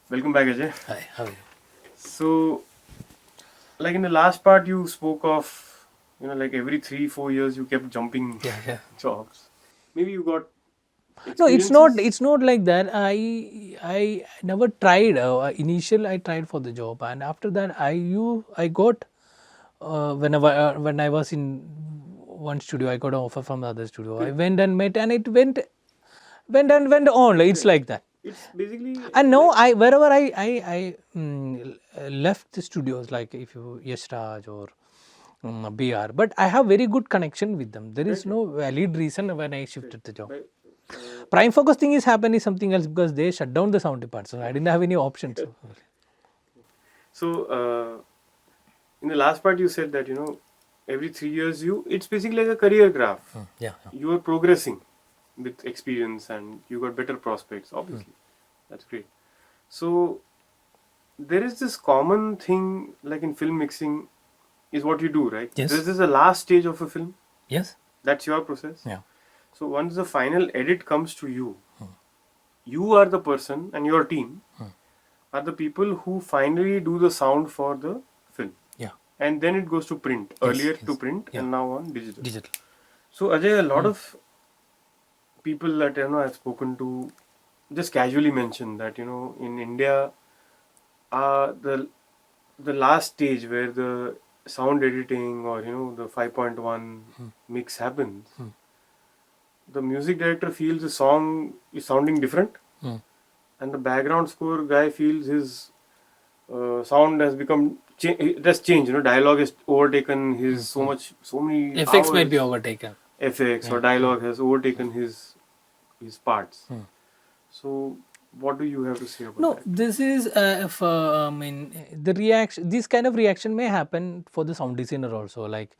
Welcome back, Ajay. Hi, how are you? So, like in the last part, you spoke of, like every 3-4 years you kept jumping Yeah. jobs. Maybe you got No, it's not. experiences. It's not like that. I never tried. Initial, I tried for the job, and after that, I got when I was in one studio, I got an offer from the other studio. I Correct. went and met, and it went on. It's Correct. like that. It's basically And now like I wherever I left the studios, like if you Yashraj or BR, but I have very good connection with them. There is correct. no valid reason when I Correct. shifted the job. But, uh, Prime Focus thing is happening something else because they shut down the sound department. So I didn't have any options. so, in the last part, you said that every 3 years it's basically like a career graph. Yeah. You are progressing with experience and you got better prospects. Obviously, that's great. So, there is this common thing like in film mixing is what you do, right? Yes. This is the last stage of a film. Yes. That's your process. Yeah. So once the final edit comes to you, you are the person and your team are the people who finally do the sound for the film. Yeah. And then it goes to print. Yes, Earlier to yes. print Yeah. and now on digital. Digital. So Ajay, a lot of people that I've spoken to just casually mention that in India, the last stage where the sound editing or the 5.1 mix happens, the music director feels the song is sounding different, Hmm. and the background score guy feels his sound has become it has changed. Dialogue has overtaken his so many Effects might be hours. overtaken. FX or dialogue has overtaken his parts. So, what do you have to say about No, that? this is I mean the reaction. This kind of reaction may happen for the sound designer also. Like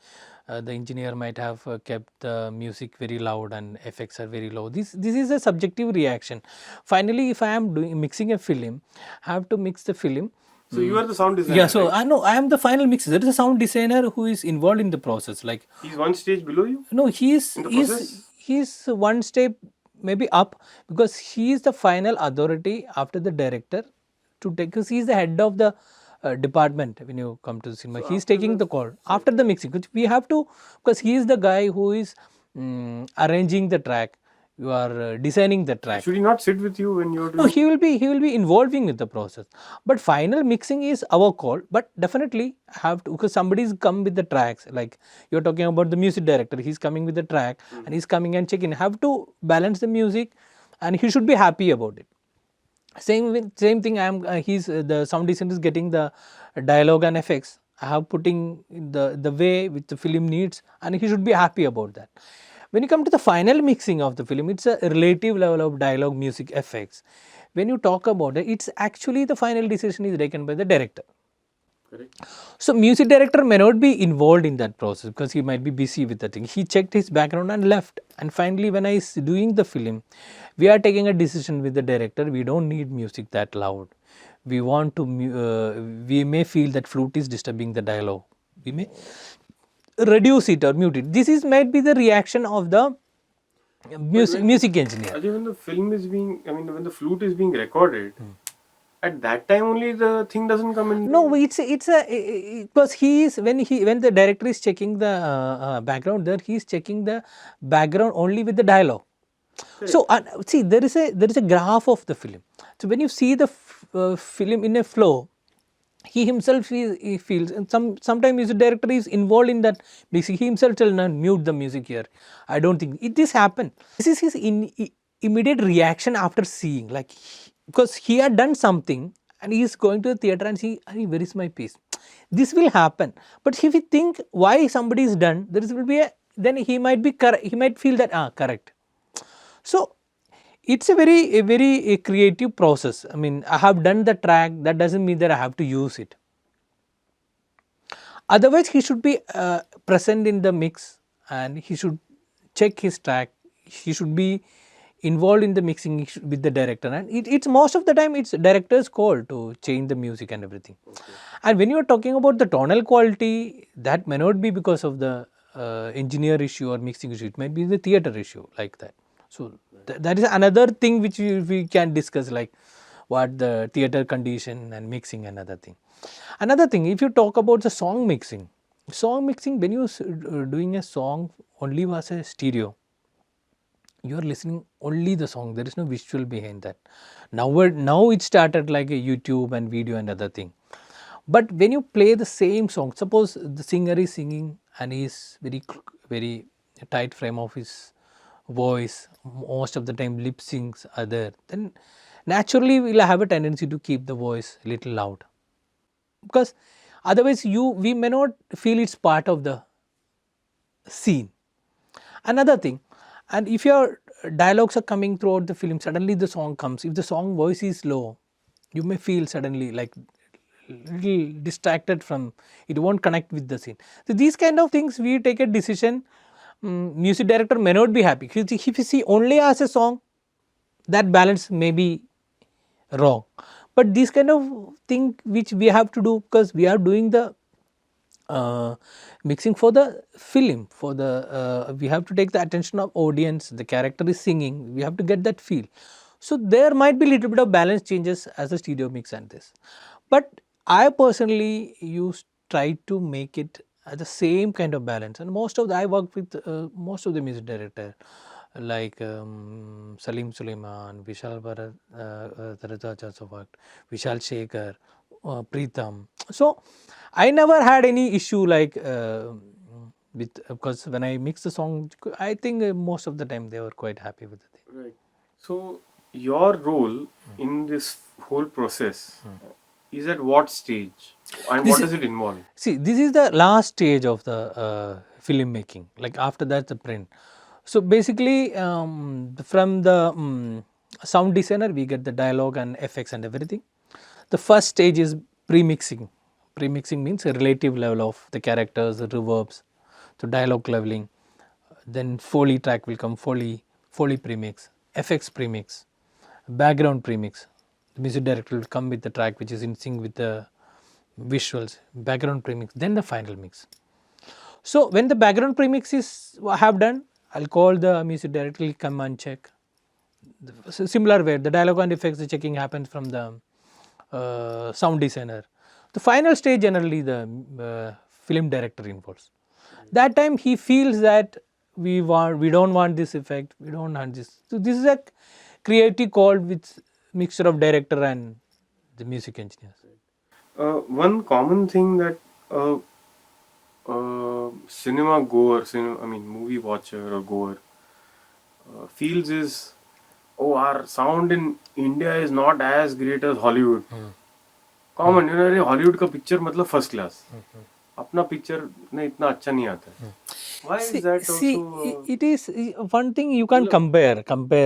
the engineer might have kept the music very loud and effects are very low. This is a subjective reaction. Finally, if I am doing mixing a film, I have to mix the film. So you are the sound Yeah, designer, so right? I know I am the final mixer. There is a sound designer who is involved in the process. Like He's one stage below you no, in the process. he's one step maybe up because he is the final authority after the director to take because he is the head of the department when you come to the cinema. So He's after taking the the call sorry, after the mixing, which we have to because he is the guy who is arranging the track. You are designing the track. should he not sit with you when you're No, doing? he will be involving with the process. But final mixing is our call. But definitely have to because somebody's come with the tracks. Like you're talking about the music director, he's coming with the track and he's coming and checking. Have to balance the music, and he should be happy about it. Same thing. He's the sound designer is getting the dialogue and effects. I have putting the way which the film needs, and he should be happy about that. When you come to the final mixing of the film, it's a relative level of dialogue, music, effects. When you talk about it, it's actually the final decision is taken by the director. Correct. So music director may not be involved in that process because he might be busy with the thing. He checked his background and left. And finally, when I is doing the film, we are taking a decision with the director. We don't need music that loud. We want to. We may feel that flute is disturbing the dialogue. We may reduce it or mute it. This is might be the reaction of the But music engineer. Ajay, when the film is being, I mean, when the flute is being recorded, at that time only the thing doesn't come in. No, it's a because he is when the director is checking the background there, he is checking the background only with the dialogue. So see, there is a graph of the film. So when you see the film in a flow, he himself he feels, and sometimes music director is involved in that. Basically, he himself tell no, mute the music here. I don't think this happened. This is his immediate reaction after seeing, like because he had done something and he is going to the theater and see, where is my piece? This will happen. But if you think why somebody is done, there will be a then he might be he might feel that correct. So it's a very creative process. I mean, I have done the track. That doesn't mean that I have to use it. Otherwise, he should be present in the mix and he should check his track. He should be involved in the mixing with the director. And it's most of the time it's director's call to change the music and everything. And when you are talking about the tonal quality, that may not be because of the engineer issue or mixing issue. It might be the theater issue like that. So that is another thing which we can discuss, like what the theater condition and mixing, another thing. Another thing, if you talk about the song mixing, when you doing a song only was a stereo, you are listening only the song, there is no visual behind that. Now it started like a YouTube and video and other thing. But when you play the same song, suppose the singer is singing and he is very tight frame of his voice, most of the time lip syncs are there, then naturally we'll have a tendency to keep the voice a little loud, because otherwise we may not feel it's part of the scene. Another thing, and if your dialogues are coming throughout the film, suddenly the song comes, if the song voice is low, you may feel suddenly like little distracted from it, won't connect with the scene. So these kind of things we take a decision. Music director may not be happy if you see only as a song, that balance may be wrong. But this kind of thing which we have to do, because we are doing the mixing for the film, for the we have to take the attention of audience, the character is singing, we have to get that feel. So there might be little bit of balance changes as a stereo mix and this, but I personally try to make it the same kind of balance. And I work with most of the music director like Salim Suleiman, Vishal Bharat, Taraja also worked, Vishal Shekhar, Preetham. So I never had any issue like with, because when I mix the song, I think most of the time they were quite happy with the thing. Right. So your role in this whole process is at what stage, and what does it involve? See, this is the last stage of the film making. Like after that, the print. So basically, from the sound designer, we get the dialogue and effects and everything. The first stage is pre-mixing. Pre-mixing means a relative level of the characters, the reverbs, so dialogue leveling. Then Foley track will come, Foley premix, effects premix, background premix. The music director will come with the track which is in sync with the visuals, background premix, then the final mix. So when the background premix is have done, I'll call the music director, will come and check. Similar way, the dialogue and effects, the checking happens from the sound designer. The final stage generally the film director involves. That time he feels that we don't want this effect, we don't want this. So this is a creative call with mixture of director and the music engineers. One common thing that cinema goer, movie watcher or goer feels is, oh, our sound in India is not as great as Hollywood. Common, अरे Hollywood का picture मतलब first class, अपना picture ने इतना अच्छा नहीं आता है. Why is that also? It is one thing you can't compare.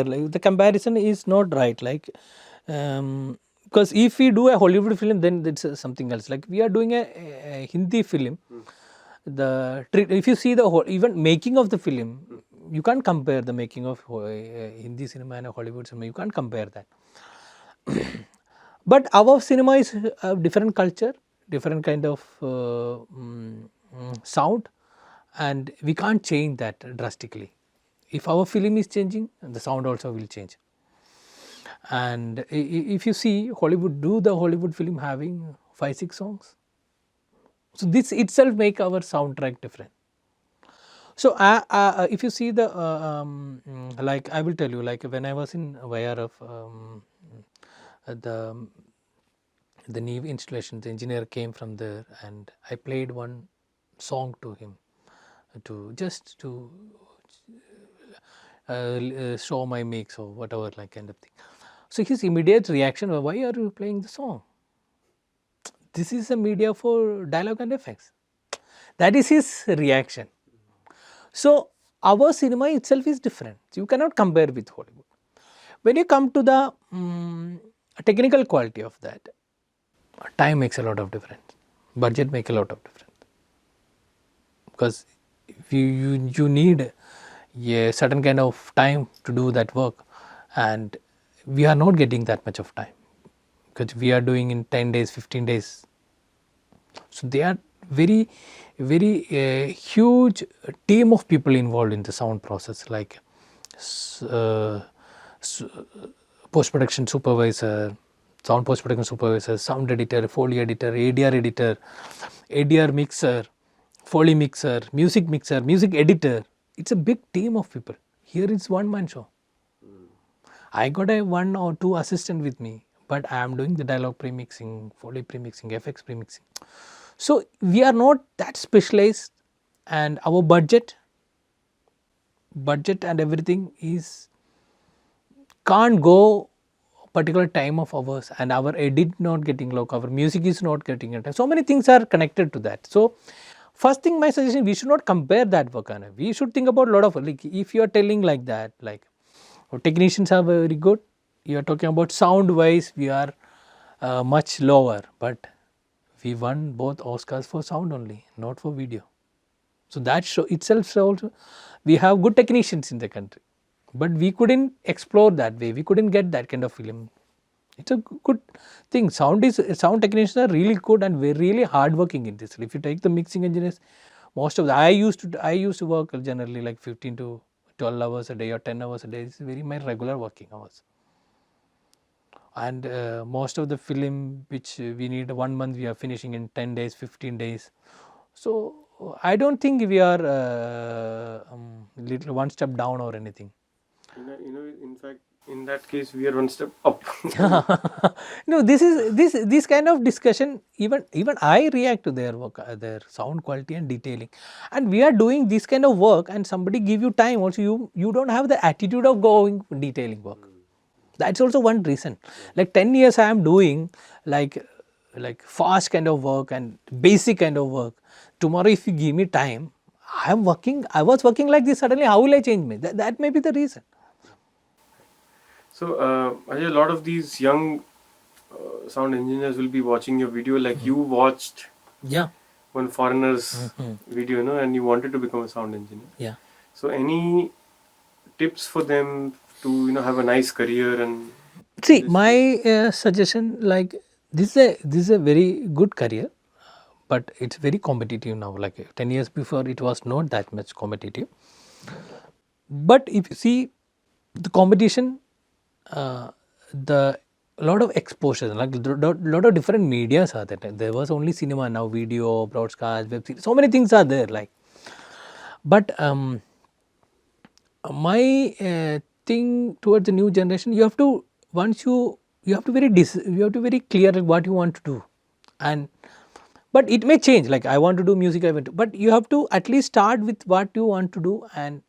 Like, the comparison is not right. Like, because if we do a Hollywood film, then it's something else. Like we are doing a Hindi film. If you see the even making of the film, you can't compare the making of Hindi cinema and a Hollywood cinema. You can't compare that. But our cinema is a different culture, different kind of sound, and we can't change that drastically. If our film is changing, the sound also will change. And if you see the Hollywood film having 5-6 songs. So this itself make our soundtrack different. So if you see the like I will tell you, like when I was in YRF, the new installation, the engineer came from there and I played one song to him to show my mix or whatever, like kind of thing. So his immediate reaction was, why are you playing the song? This is a media for dialogue and effects. That is his reaction. So our cinema itself is different. You cannot compare with Hollywood. When you come to the technical quality of that, time makes a lot of difference. Budget makes a lot of difference. Because you need a certain kind of time to do that work, and we are not getting that much of time because we are doing in 10 days, 15 days. So they are very huge team of people involved in the sound process, like post-production supervisor, sound post-production supervisor, sound editor, Foley editor, ADR editor, ADR mixer, Foley mixer, music editor. It's a big team of people. Here it's one-man show. I got a 1 or 2 assistant with me, but I am doing the dialogue premixing, Foley premixing, FX premixing. So we are not that specialized, and our budget and everything is can't go particular time of ours, and our edit not getting low, our music is not getting it. So many things are connected to that. So first thing, my suggestion, we should not compare that work. We should think about a lot of, like, if you are telling like that, like our technicians are very good, you are talking about sound wise, we are much lower, but we won both Oscars for sound only, not for video. So that show itself also, we have good technicians in the country, but we couldn't explore that way. We couldn't get that kind of film. It's a good thing. Sound technicians are really good and we're really hardworking in this. If you take the mixing engineers, most of the I used to work generally like 15 to 12 hours a day or 10 hours a day. It's very my regular working hours. And most of the film which we need 1 month, we are finishing in 10 days, 15 days. So I don't think we are little one step down or anything. In fact, in that case, we are one step up. No, this kind of discussion, even I react to their work, their sound quality and detailing, and we are doing this kind of work, and somebody give you time. Also, you don't have the attitude of going detailing work. That's also one reason. Like 10 years I am doing like fast kind of work and basic kind of work. Tomorrow if you give me time, I was working like this, suddenly how will I change me? That may be the reason. So, Ajay, a lot of these young sound engineers will be watching your video, like you watched one foreigner's video, and you wanted to become a sound engineer. Yeah. So, any tips for them to have a nice career? And see, my suggestion, like this is a very good career, but it's very competitive now. Like 10 years before, it was not that much competitive. But if you see the competition, the lot of exposure, like lot of different medias are there. There was only cinema, now video, broadcast, web series, so many things are there. Like, but my thing towards the new generation, you have to once you have to very clear what you want to do, and but it may change. Like I want to do music, I want to, but you have to at least start with what you want to do, and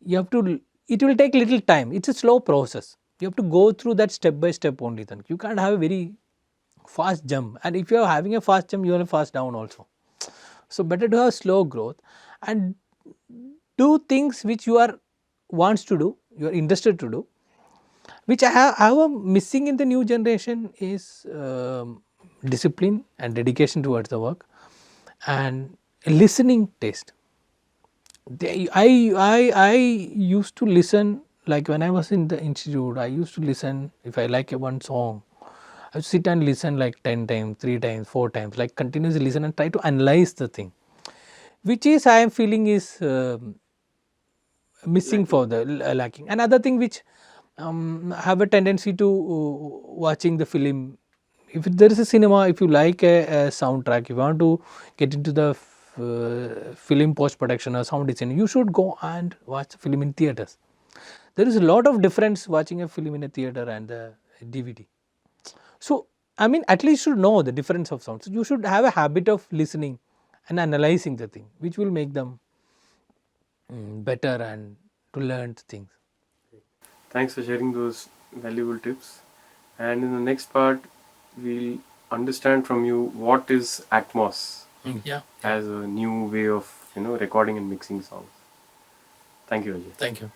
you have to. It will take little time. It's a slow process. You have to go through that step by step only. Then you can't have a very fast jump, and if you are having a fast jump, you will have fast down also. So better to have slow growth and do things which you are wants to do, you are interested to do, which I have a missing in the new generation is discipline and dedication towards the work and listening taste. I used to listen, like when I was in the institute, I used to listen. If I like one song, I would sit and listen like 10 times, 3 times, 4 times, like continuously listen and try to analyze the thing, which is I am feeling is missing for the lacking. Another thing which have a tendency to watching the film. If there is a cinema, if you like a soundtrack, if you want to get into the film post production or sound design, you should go and watch a film in theaters. There is a lot of difference watching a film in a theater and the DVD. So I mean, at least you should know the difference of sounds. You should have a habit of listening and analyzing the thing, which will make them better and to learn things. Thanks for sharing those valuable tips. And in the next part, we'll understand from you what is Atmos as a new way of recording and mixing songs. Thank you, Ajay. Thank you.